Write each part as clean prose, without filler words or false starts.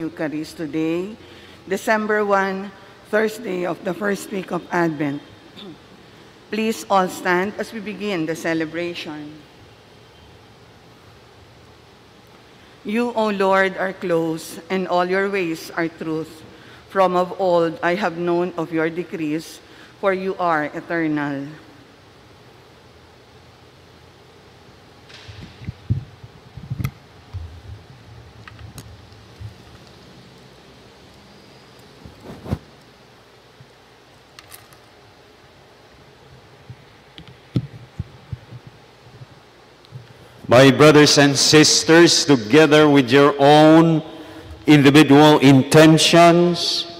Eucharist today, December 1, Thursday of the first week of Advent. Please all stand as we begin the celebration. You, O Lord, are close, and all your ways are truth. From of old I have known of your decrees, for you are eternal. My brothers and sisters, together with your own individual intentions,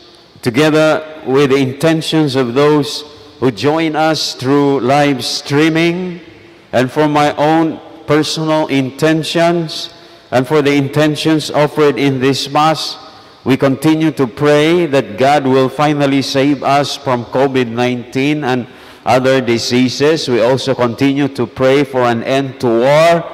together with the intentions of those who join us through live streaming, and for my own personal intentions, and for the intentions offered in this Mass, we continue to pray that God will finally save us from COVID-19 and other diseases. We also continue to pray for an end to war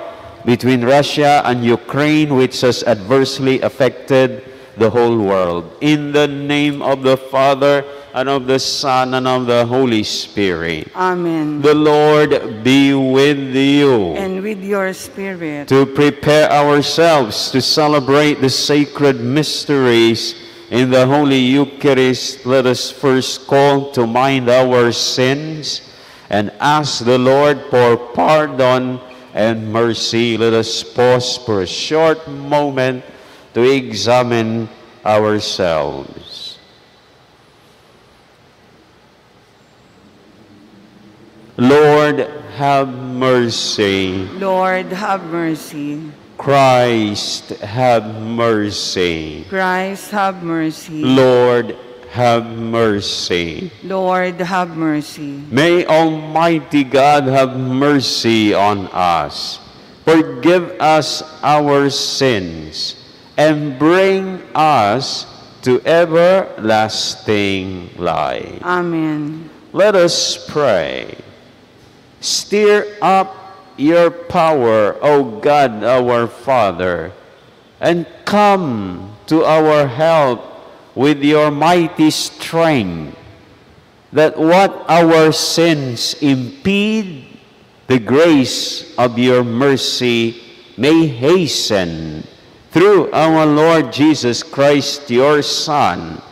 between Russia and Ukraine, which has adversely affected the whole world. In the name of the Father, and of the Son, and of the Holy Spirit. Amen. The Lord be with you. And with your spirit. To prepare ourselves to celebrate the sacred mysteries in the Holy Eucharist, let us first call to mind our sins and ask the Lord for pardon and mercy. Let us pause for a short moment to examine ourselves. Lord, have mercy. Lord, have mercy. Christ, have mercy. Christ, have mercy. Lord, have mercy. Lord, have mercy. May Almighty God have mercy on us, forgive us our sins, and bring us to everlasting life. Amen. Let us pray. Stir up your power, O God, our Father, and come to our help with your mighty strength, that what our sins impede, the grace of your mercy may hasten through our Lord Jesus Christ, your Son,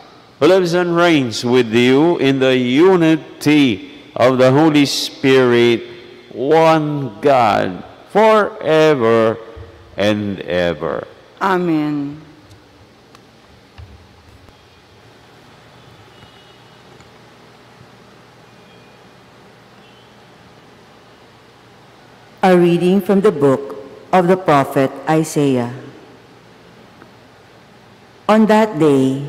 who lives and reigns with you in the unity of the Holy Spirit, one God, forever and ever. Amen. A reading from the book of the prophet Isaiah. On that day,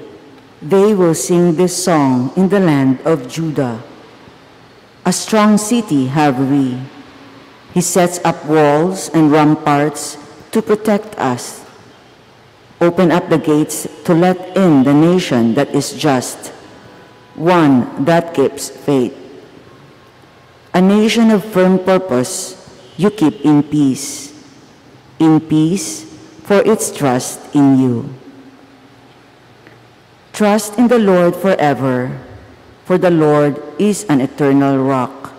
they will sing this song in the land of Judah. A strong city have we. He sets up walls and ramparts to protect us. Open up the gates to let in the nation that is just, one that keeps faith. A nation of firm purpose you keep in peace, for its trust in you. Trust in the Lord forever, for the Lord is an eternal rock.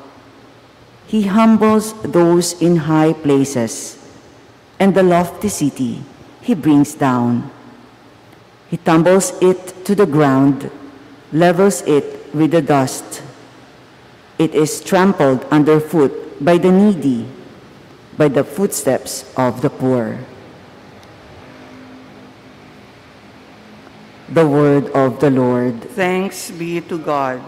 He humbles those in high places, and the lofty city he brings down. He tumbles it to the ground, levels it with the dust. It is trampled underfoot by the needy, by the footsteps of the poor. The word of the Lord. Thanks be to God.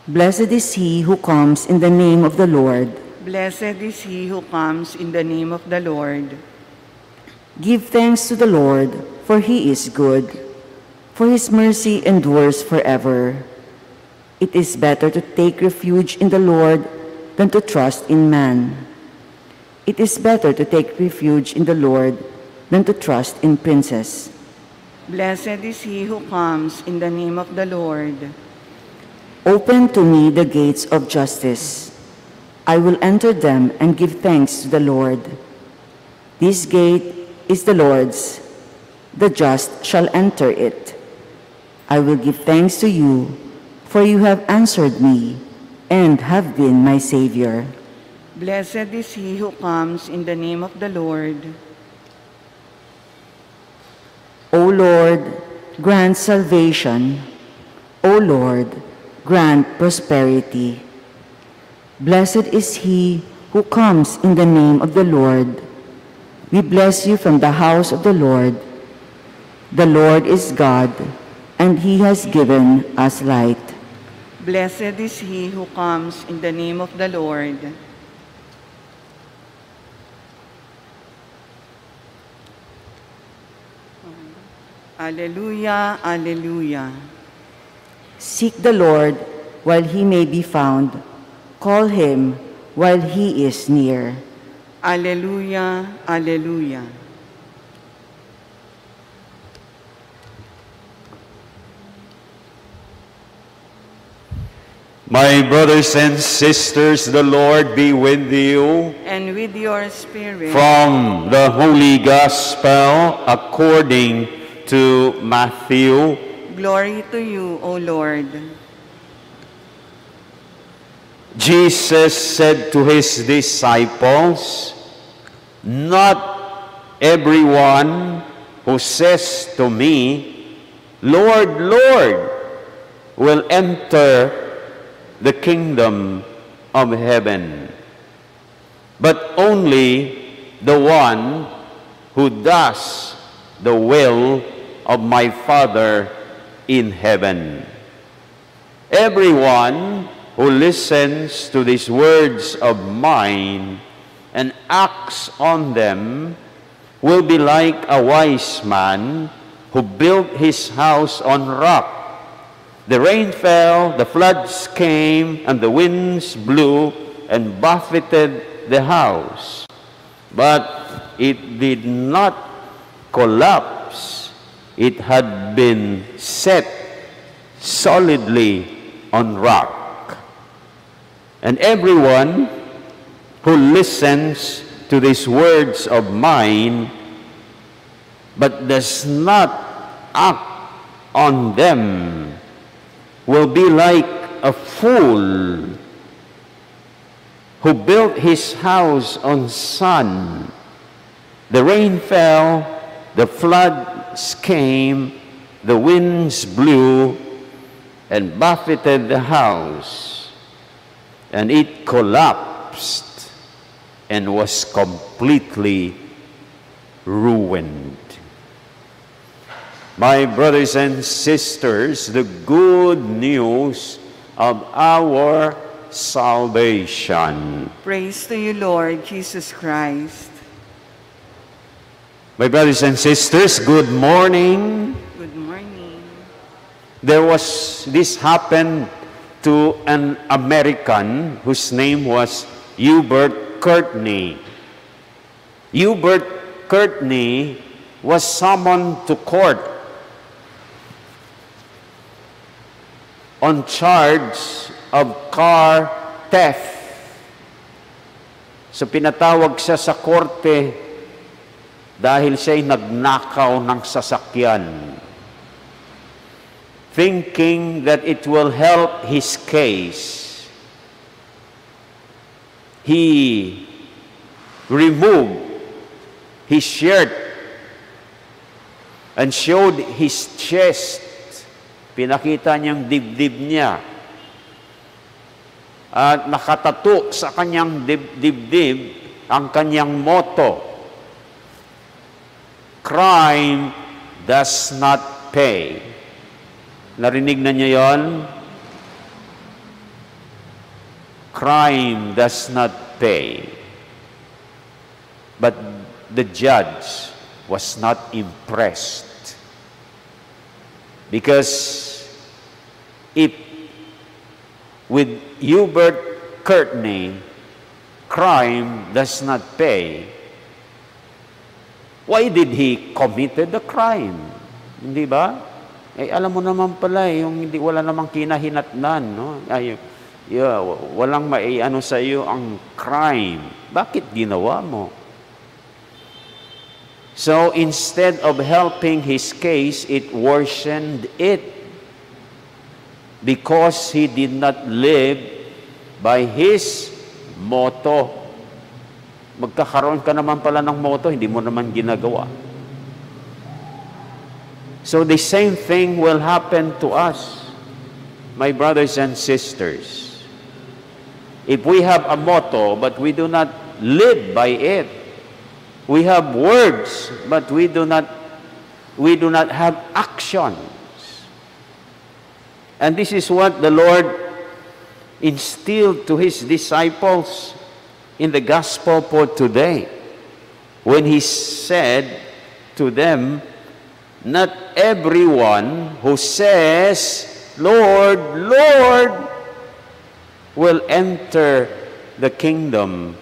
Blessed is he who comes in the name of the Lord. Blessed is he who comes in the name of the Lord. Give thanks to the Lord, for he is good, for his mercy endures forever. It is better to take refuge in the Lord than to trust in man. It is better to take refuge in the Lord than to trust in princes. Blessed is he who comes in the name of the Lord. Open to me the gates of justice. I will enter them and give thanks to the Lord. This gate is the Lord's, the just shall enter it. I will give thanks to you, for you have answered me and have been my Savior. Blessed is he who comes in the name of the Lord. O Lord, grant salvation. O Lord, grant prosperity. Blessed is he who comes in the name of the Lord. We bless you from the house of the Lord. The Lord is God, and he has given us light. Blessed is he who comes in the name of the Lord. Alleluia, alleluia. Seek the Lord while he may be found. Call him while he is near. Alleluia, alleluia. My brothers and sisters, the Lord be with you. And with your spirit. From the Holy Gospel according to Matthew. Glory to you, O Lord. Jesus said to his disciples, "Not everyone who says to me, 'Lord, Lord,' will enter the kingdom of heaven, but only the one who does the will of my Father in heaven. Everyone who listens to these words of mine and acts on them will be like a wise man who built his house on rock. The rain fell, the floods came, and the winds blew and buffeted the house. But it did not collapse. It had been set solidly on rock. And everyone who listens to these words of mine but does not act on them will be like a fool who built his house on sand. The rain fell, the floods came, the winds blew and buffeted the house, and it collapsed and was completely ruined." My brothers and sisters, the good news of our salvation. Praise to you, Lord Jesus Christ. My brothers and sisters, good morning. Good morning. This happened to an American whose name was Hubert Courtney. Hubert Courtney was summoned to court on charge of car theft. So pinatawag siya sa korte dahil siya'y nagnakaw ng sasakyan, thinking that it will help his case. He removed his shirt and showed his chest. Pinakita niyang dibdib niya. At nakatato sa kanyang dibdib ang kanyang motto, "Crime does not pay." Narinig na niyo yon? Crime does not pay. But the judge was not impressed. Because if with Hubert Courtney, crime does not pay, why did he committed the crime? Hindi ba? Alam mo naman pala, yung wala namang kinahinatnan, no? walang maiano sa iyo ang crime. Bakit ginawa mo? So instead of helping his case, it worsened it because he did not live by his motto. Magkakaroon ka naman pala ng motto, hindi mo naman ginagawa. So the same thing will happen to us, my brothers and sisters. If we have a motto, but we do not live by it, we have words, but we do not have actions. And this is what the Lord instilled to his disciples in the gospel for today, when he said to them, not everyone who says, Lord, Lord, will enter the kingdom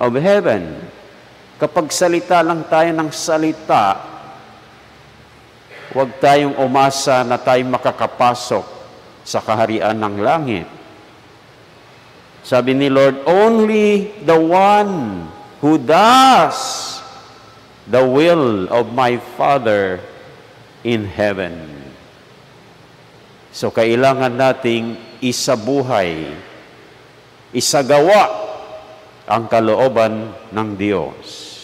of heaven. Kapag salita lang tayo ng salita, huwag tayong umasa na tayo makakapasok sa kaharian ng langit. Sabi ni Lord, only the one who does the will of my Father in heaven. So kailangan nating isabuhay, isagawa ang kalooban ng Diyos.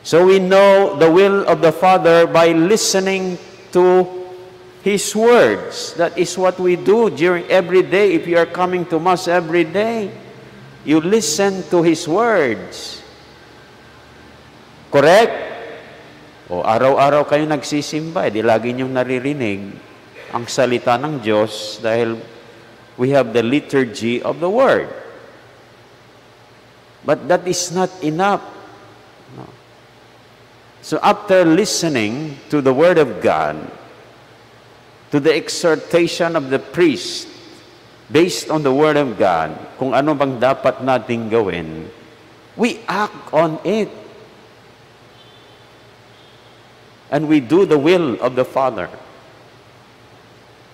So we know the will of the Father by listening to his words. That is what we do during every day. If you are coming to Mass every day, you listen to his words. Correct? O araw-araw kayo nagsisimba, di lagi niyong naririnig ang salita ng Diyos dahil we have the liturgy of the Word. But that is not enough. No. So after listening to the Word of God, to the exhortation of the priest, based on the Word of God, kung ano bang dapat nating gawin, we act on it. And we do the will of the Father.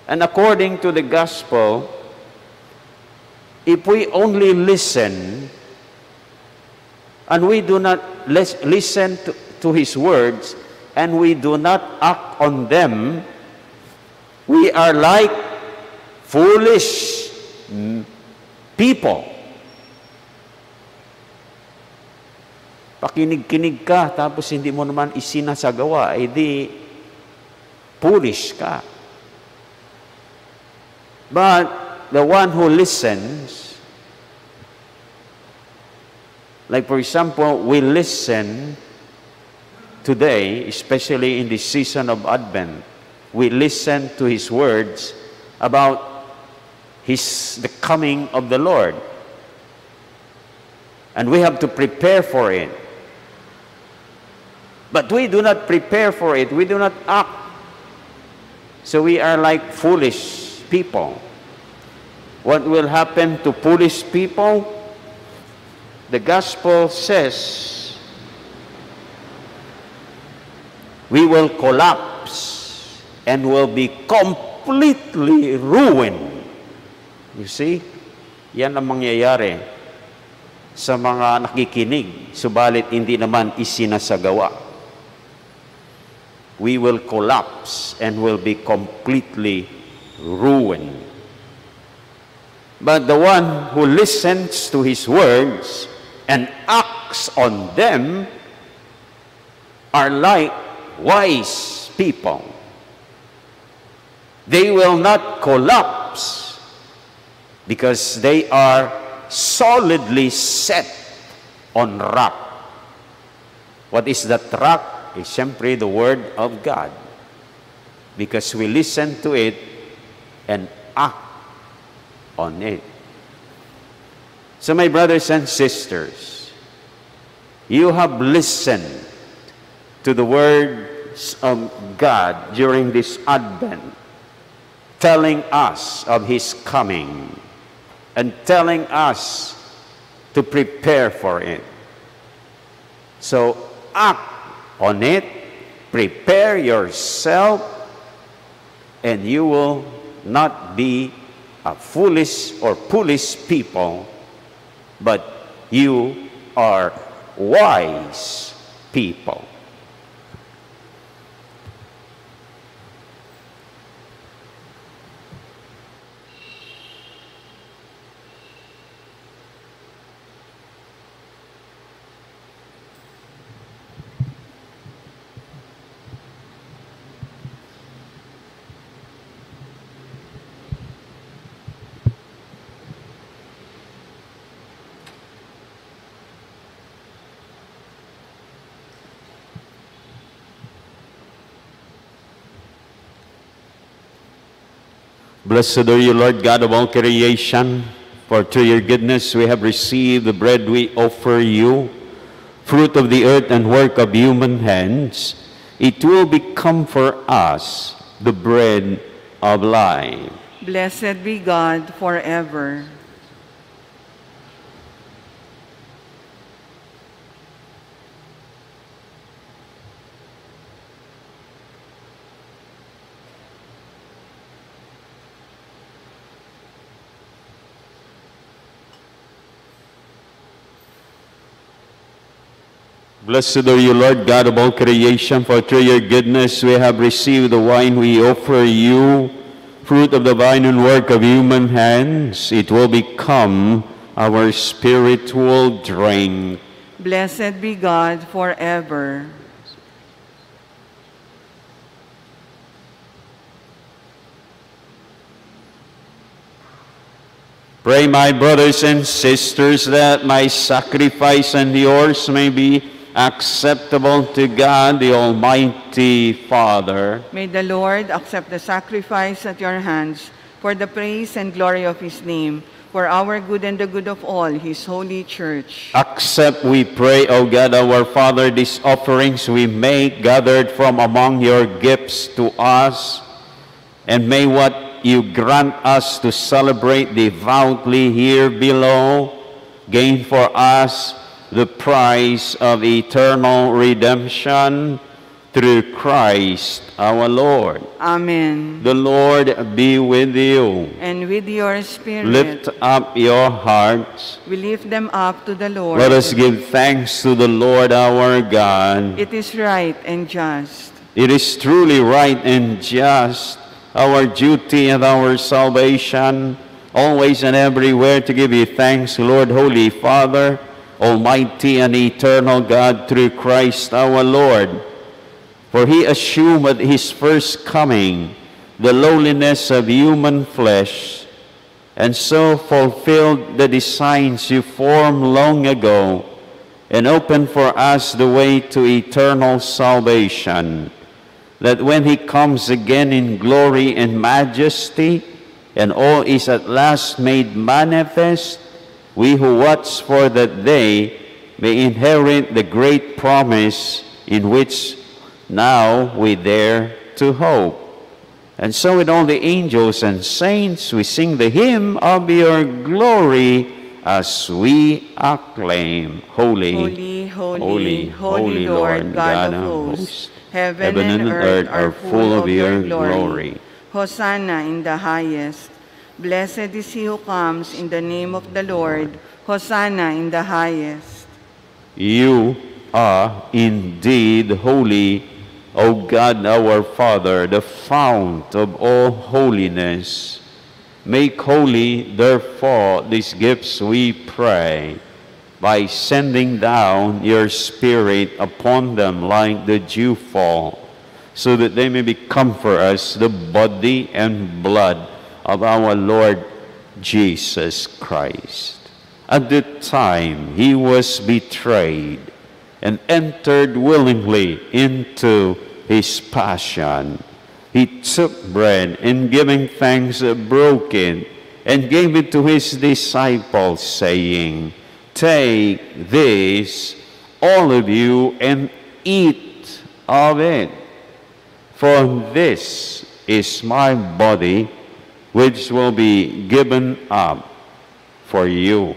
And according to the gospel, if we only listen, and we do not listen to his words, and we do not act on them, we are like foolish people. Pakinig-kinig ka, tapos hindi mo naman isinasagawa, di foolish ka. But the one who listens, like for example, we listen today, especially in the season of Advent, we listen to his words about the coming of the Lord. And we have to prepare for it. But we do not prepare for it. We do not act. So we are like foolish people. What will happen to foolish people? The gospel says we will collapse and will be completely ruined. You see? Yan ang mangyayari sa mga nakikinig, subalit hindi naman isinasagawa. We will collapse and will be completely ruined. But the one who listens to his words and acts on them are like wise people. They will not collapse because they are solidly set on rock. What is that rock? It's simply the Word of God. Because we listen to it and act on it. So my brothers and sisters, you have listened to the words of God during this Advent, telling us of his coming and telling us to prepare for it. So act on it, prepare yourself, and you will not be a foolish or foolish people, but you are wise people. Blessed are you, Lord God of all creation, for through your goodness we have received the bread we offer you, fruit of the earth and work of human hands. It will become for us the bread of life. Blessed be God forever. Blessed are you, Lord God of all creation, for through your goodness we have received the wine we offer you, fruit of the vine and work of human hands. It will become our spiritual drink. Blessed be God forever. Pray, my brothers and sisters, that my sacrifice and yours may be acceptable to God, the Almighty Father. May the Lord accept the sacrifice at your hands for the praise and glory of his name, for our good and the good of all his holy church. Accept, we pray, O God, our Father, these offerings we make gathered from among your gifts to us, and may what you grant us to celebrate devoutly here below gain for us the prize of eternal redemption through Christ our Lord. Amen. The Lord be with you. And with your spirit, Lift up your hearts. we lift them up to the Lord. Let us give thanks to the Lord our God. It is right and just. It is truly right and just, our duty and our salvation, always and everywhere to give you thanks, Lord, Holy Father, Almighty and eternal God, through Christ our Lord. For he assumed at his first coming the lowliness of human flesh, and so fulfilled the designs you formed long ago, and opened for us the way to eternal salvation, that when he comes again in glory and majesty, and all is at last made manifest, we who watch for that day may inherit the great promise in which now we dare to hope. And so with all the angels and saints, we sing the hymn of your glory as we acclaim. Holy, Holy, holy, holy Lord, God of hosts. Heaven and earth are full of your glory. Hosanna in the highest. Blessed is he who comes in the name of the Lord. Hosanna in the highest. You are indeed holy, O God our Father, the fount of all holiness. Make holy, therefore, these gifts, we pray, by sending down your Spirit upon them like the dewfall, so that they may become for us the body and blood of our Lord Jesus Christ. At the time he was betrayed and entered willingly into his passion, he took bread and giving thanks broke it and gave it to his disciples, saying, "Take this, all of you, and eat of it. For this is my body, which will be given up for you."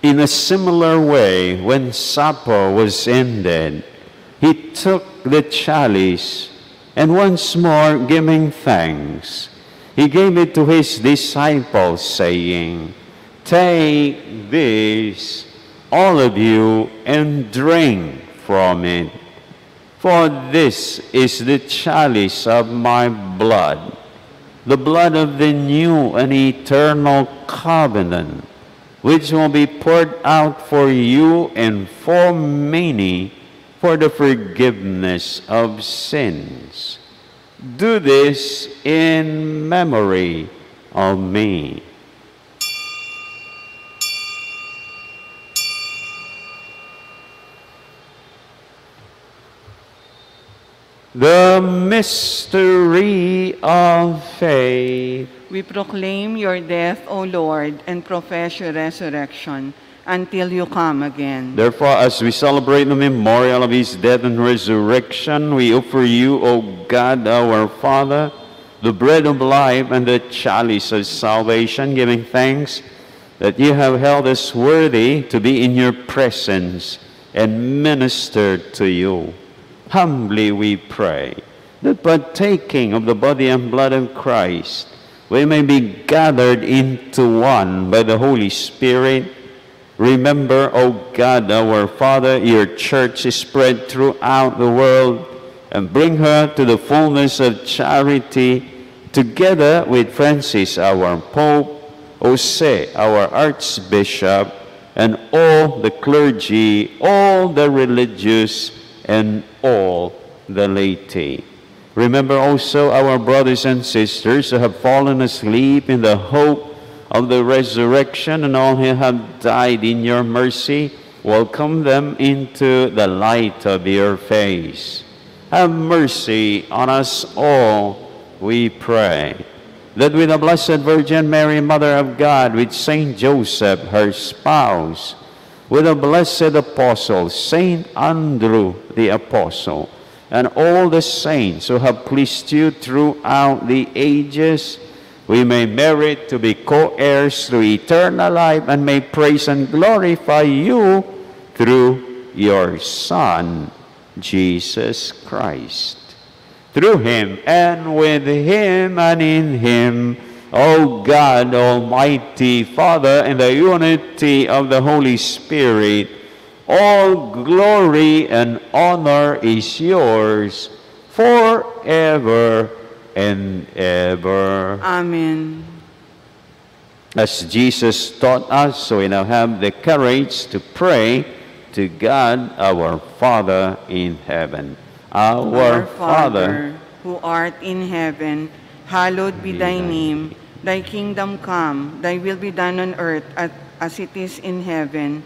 In a similar way, when supper was ended, he took the chalice, and once more giving thanks, he gave it to his disciples, saying, "Take this, all of you, and drink from it. For this is the chalice of my blood, the blood of the new and eternal covenant, which will be poured out for you and for many for the forgiveness of sins. Do this in memory of me." The mystery of faith. We proclaim your death, O Lord, and profess your resurrection until you come again. Therefore, as we celebrate the memorial of his death and resurrection, we offer you, O God, our Father, the bread of life and the chalice of salvation, giving thanks that you have held us worthy to be in your presence and minister to you. Humbly we pray that partaking of the body and blood of Christ, we may be gathered into one by the Holy Spirit. Remember, O God, our Father, your church is spread throughout the world, and bring her to the fullness of charity, together with Francis, our Pope, Jose, our Archbishop, and all the clergy, all the religious, and all the laity. Remember also our brothers and sisters who have fallen asleep in the hope of the resurrection, and all who have died in your mercy. Welcome them into the light of your face. Have mercy on us all, we pray, that with the Blessed Virgin Mary, Mother of God, with Saint Joseph, her spouse, with the blessed apostles, Saint Andrew the Apostle, and all the saints who have pleased you throughout the ages, we may merit to be co-heirs to eternal life, and may praise and glorify you through your Son, Jesus Christ. Through him, and with him, and in him, O God, Almighty Father, in the unity of the Holy Spirit, all glory and honor is yours forever and ever. Amen. As Jesus taught us, so we now have the courage to pray to God, our Father in heaven. Our Father, who art in heaven, hallowed be thy name. Thy kingdom come, thy will be done on earth as it is in heaven.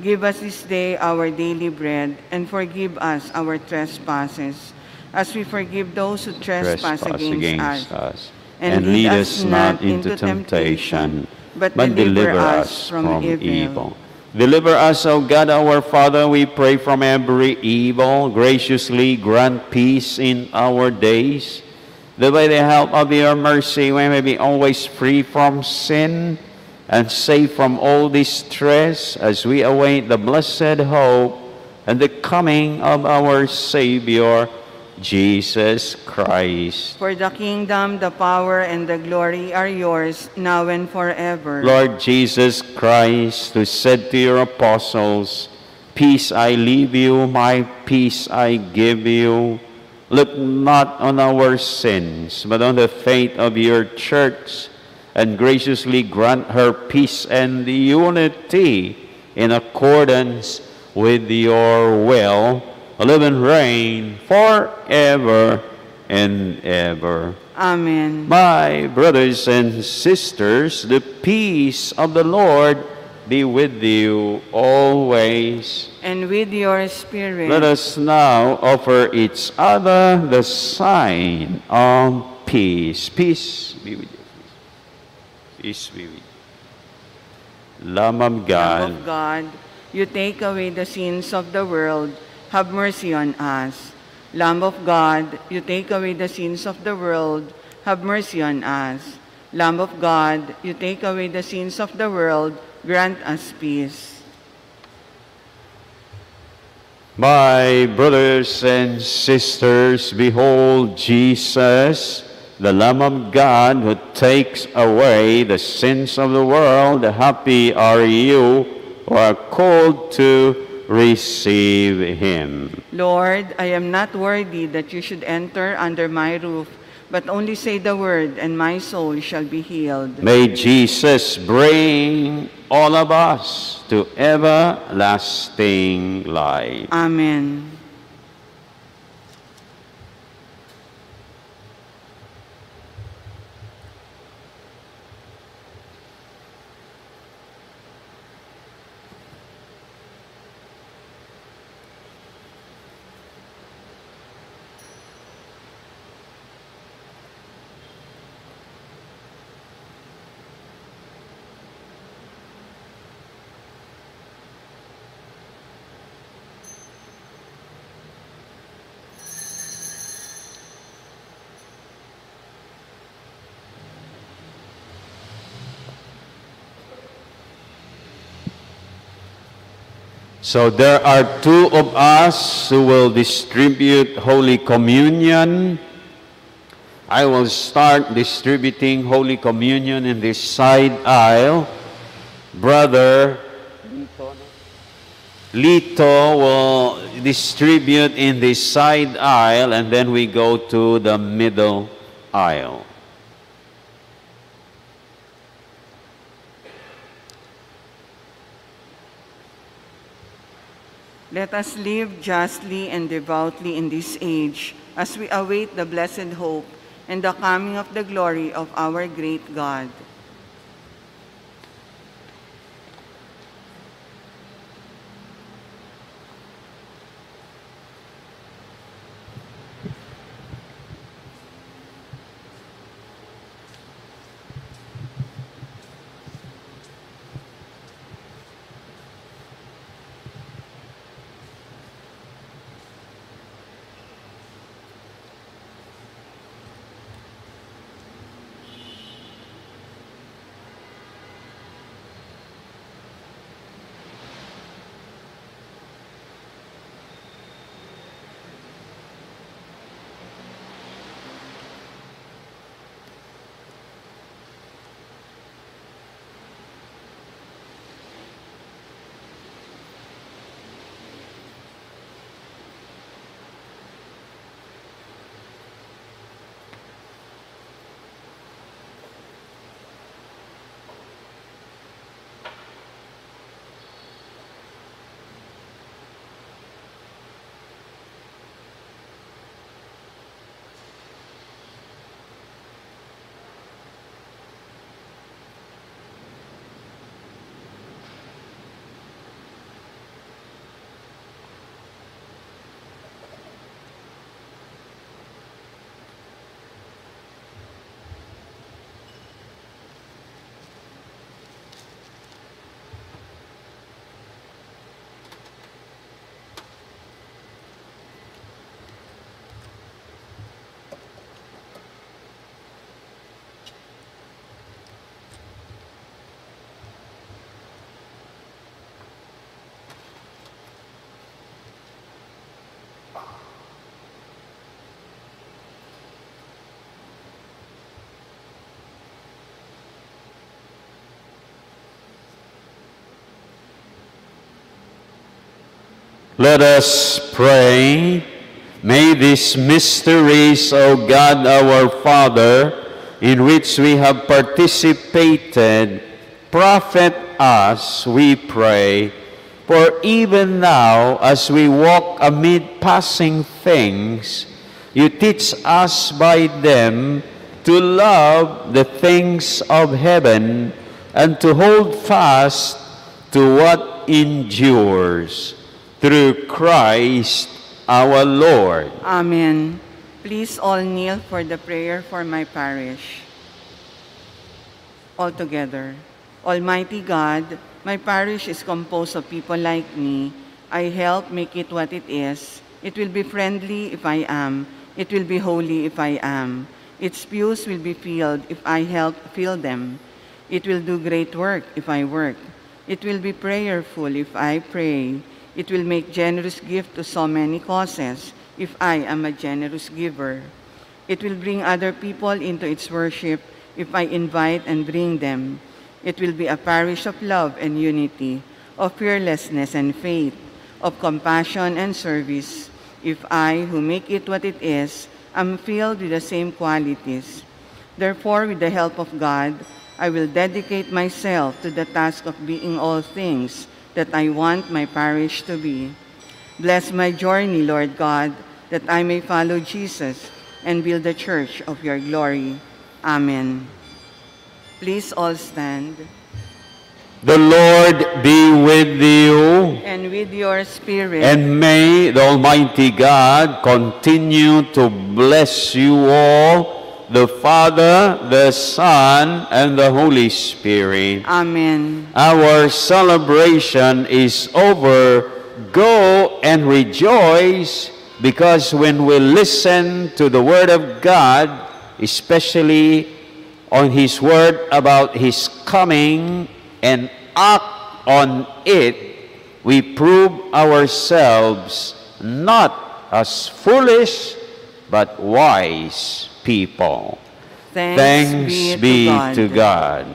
Give us this day our daily bread, and forgive us our trespasses, as we forgive those who trespass against us. And lead us not into temptation, but deliver us from evil. Deliver us, O God, our Father, we pray, from every evil. Graciously grant peace in our days, that by the help of your mercy we may be always free from sin and safe from all distress, as we await the blessed hope and the coming of our Savior, Jesus Christ. For the kingdom, the power, and the glory are yours, now and forever. Lord Jesus Christ, who said to your apostles, "Peace I leave you, my peace I give you," look not on our sins, but on the faith of your church, and graciously grant her peace and unity in accordance with your will, live and reign forever and ever. Amen. My brothers and sisters, the peace of the Lord be with you always. And with your spirit. Let us now offer each other the sign of peace. Peace be with you. Peace be with you. Lamb of God, Lamb of God, you take away the sins of the world, have mercy on us. Lamb of God, you take away the sins of the world, have mercy on us. Lamb of God, you take away the sins of the world, grant us peace. my brothers and sisters, behold Jesus, the Lamb of God, who takes away the sins of the world. Happy are you who are called to receive him. Lord, I am not worthy that you should enter under my roof, but only say the word, and my soul shall be healed. May Jesus bring all of us to everlasting life. Amen. So there are two of us who will distribute Holy Communion. I will start distributing Holy Communion in this side aisle. Brother Lito will distribute in the side aisle, and then we go to the middle aisle. Let us live justly and devoutly in this age as we await the blessed hope and the coming of the glory of our great God. Let us pray. May these mysteries, O God our Father, in which we have participated, profit us, we pray. For even now, as we walk amid passing things, you teach us by them to love the things of heaven and to hold fast to what endures. Through Christ our Lord. Amen. Please all kneel for the prayer for my parish. All together. Almighty God, my parish is composed of people like me. I help make it what it is. It will be friendly if I am. It will be holy if I am. Its pews will be filled if I help fill them. It will do great work if I work. It will be prayerful if I pray. It will make generous gift to so many causes if I am a generous giver. It will bring other people into its worship if I invite and bring them. It will be a parish of love and unity, of fearlessness and faith, of compassion and service, if I, who make it what it is, am filled with the same qualities. Therefore, with the help of God, I will dedicate myself to the task of being all things that I want my parish to be. Bless my journey, Lord God, that I may follow Jesus and build the church of your glory. Amen. Please all stand. The Lord be with you. And with your spirit. And may the Almighty God continue to bless you all, the Father, the Son, and the Holy Spirit. Amen. Our celebration is over. Go and rejoice, because when we listen to the Word of God, especially on His Word about His coming, and act on it, we prove ourselves not as foolish, but wise people. Thanks be to God.